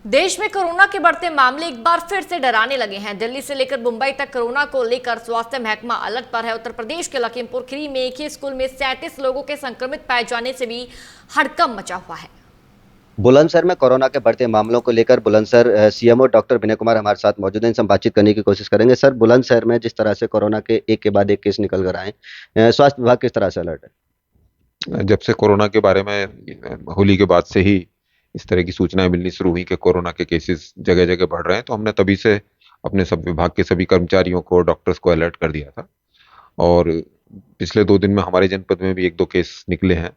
देश में कोरोना के बढ़ते मामले एक बार फिर से डराने लगे हैं। दिल्ली से लेकर मुंबई तक कोरोना को लेकर स्वास्थ्य महकमा अलर्ट पर है। उत्तर प्रदेश के लखीमपुर खीरी में एक ही स्कूल में 37 लोगों के संक्रमित पाए जाने से भी हड़कंप मचा हुआ है। बुलंदशहर में कोरोना के बढ़ते मामलों को लेकर बुलंदशहर सीएमओ डॉक्टर विनय कुमार हमारे साथ मौजूद हैं। इनसे हम बातचीत करने की कोशिश करेंगे। सर, बुलंदशहर में जिस तरह से कोरोना के एक के बाद एक केस निकल कर आए, स्वास्थ्य विभाग किस तरह से अलर्ट है? जब से कोरोना के बारे में होली के बाद से ही इस तरह की सूचनाएं मिलनी शुरू हुई कि कोरोना के केसेस जगह जगह बढ़ रहे हैं, तो हमने तभी से अपने सब विभाग के सभी कर्मचारियों को, डॉक्टर्स को अलर्ट कर दिया था। और पिछले 2 दिन में हमारे जनपद में भी 1-2 केस निकले हैं।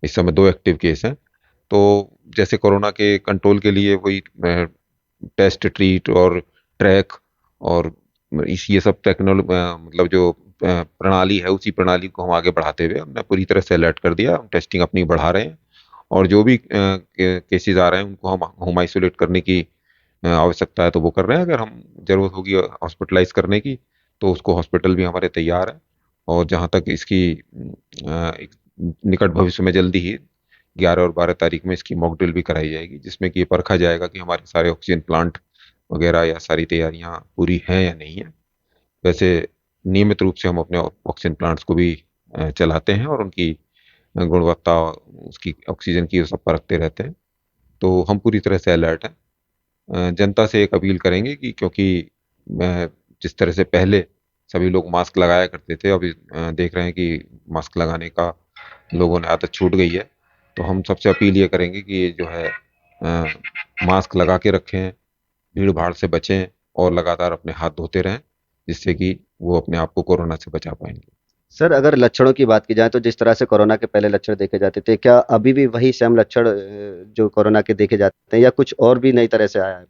इस समय 2 एक्टिव केस हैं। तो जैसे कोरोना के कंट्रोल के लिए वही टेस्ट, ट्रीट और ट्रैक और ये सब मतलब जो प्रणाली है, उसी प्रणाली को हम आगे बढ़ाते हुए हमने पूरी तरह से अलर्ट कर दिया। हम टेस्टिंग अपनी बढ़ा रहे हैं और जो भी केसेस आ रहे हैं उनको हम होम आइसोलेट करने की आवश्यकता है तो वो कर रहे हैं। अगर हम जरूरत होगी हॉस्पिटलाइज करने की तो उसको हॉस्पिटल भी हमारे तैयार है। और जहाँ तक इसकी एक निकट भविष्य में जल्दी ही 11 और 12 तारीख में इसकी मॉक ड्रिल भी कराई जाएगी, जिसमें कि ये परखा जाएगा कि हमारे सारे ऑक्सीजन प्लांट वगैरह या सारी तैयारियां पूरी हैं या नहीं है। वैसे नियमित रूप से हम अपने ऑक्सीजन प्लांट्स को भी चलाते हैं और उनकी गुणवत्ता, उसकी ऑक्सीजन की सब परखते रहते हैं। तो हम पूरी तरह से अलर्ट हैं। जनता से एक अपील करेंगे कि क्योंकि जिस तरह से पहले सभी लोग मास्क लगाया करते थे, अभी देख रहे हैं कि मास्क लगाने का लोगों ने आदत छूट गई है। तो हम सबसे अपील ये करेंगे कि ये जो है मास्क लगा के रखें, भीड़ भाड़ से बचें और लगातार अपने हाथ धोते रहें, जिससे कि वो अपने आप को कोरोना से बचा पाएंगे। सर, अगर लक्षणों की बात की जाए तो जिस तरह से कोरोना के पहले लक्षण देखे जाते थे, क्या अभी भी वही सेम लक्षण जो कोरोना के देखे जाते हैं, या कुछ और भी नई तरह से आया है?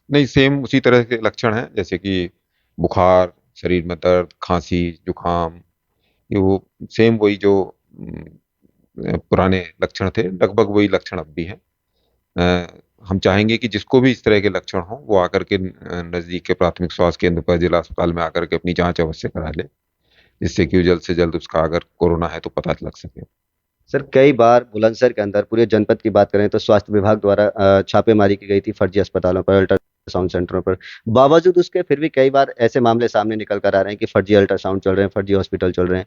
नहीं, सेम उसी तरह के लक्षण हैं, जैसे कि बुखार, शरीर में दर्द, खांसी, जुकाम, ये वो सेम वही जो पुराने लक्षण थे, लगभग वही लक्षण अब भी हैं। हम चाहेंगे कि जिसको भी इस तरह के लक्षण हो वो आकर के नजदीक के प्राथमिक स्वास्थ्य केंद्र पर, जिला अस्पताल में आकर के अपनी जांच अवश्य करा ले, जिससे कि जल्द से जल्द उसका अगर कोरोना है तो पता लग सके। सर, कई बार बुलंदशहर के अंदर पूरे जनपद की बात करें तो स्वास्थ्य विभाग द्वारा छापेमारी की गई थी फर्जी अस्पतालों पर, अल्ट्रासाउंड सेंटरों पर। बावजूद उसके फिर भी कई बार ऐसे मामले सामने निकल कर आ रहे हैं कि फर्जी अल्ट्रासाउंड चल रहे हैं, फर्जी हॉस्पिटल चल रहे हैं।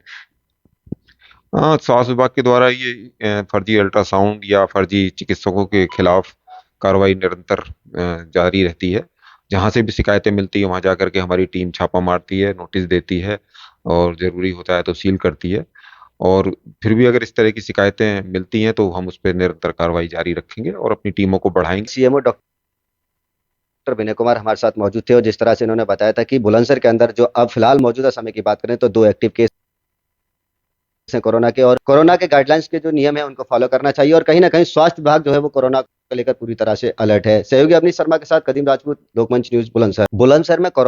हाँ, स्वास्थ्य विभाग के द्वारा ये फर्जी अल्ट्रासाउंड या फर्जी चिकित्सकों के खिलाफ कार्रवाई निरंतर जारी रहती है। जहां से भी शिकायतें मिलती है वहां जाकर के हमारी टीम छापा मारती है, नोटिस देती है और जरूरी होता है तो सील करती है। और फिर भी अगर इस तरह की शिकायतें मिलती हैं तो हम उस पर निरंतर कार्रवाई जारी रखेंगे और अपनी टीमों को बढ़ाएंगे। सीएमओ डॉक्टर विनय कुमार हमारे साथ मौजूद थे और जिस तरह से इन्होंने बताया था कि बुलंदशहर के अंदर जो अब फिलहाल मौजूदा समय की बात करें तो 2 एक्टिव केस हैं कोरोना के, और कोरोना के गाइडलाइंस के जो नियम है उनको फॉलो करना चाहिए। और कहीं ना कहीं स्वास्थ्य विभाग जो है वो कोरोना को लेकर पूरी तरह से अलर्ट है। सहयोगी अवनीश शर्मा के साथ कदीम राजपूत, लोकमंच न्यूज, बुलंदशहर में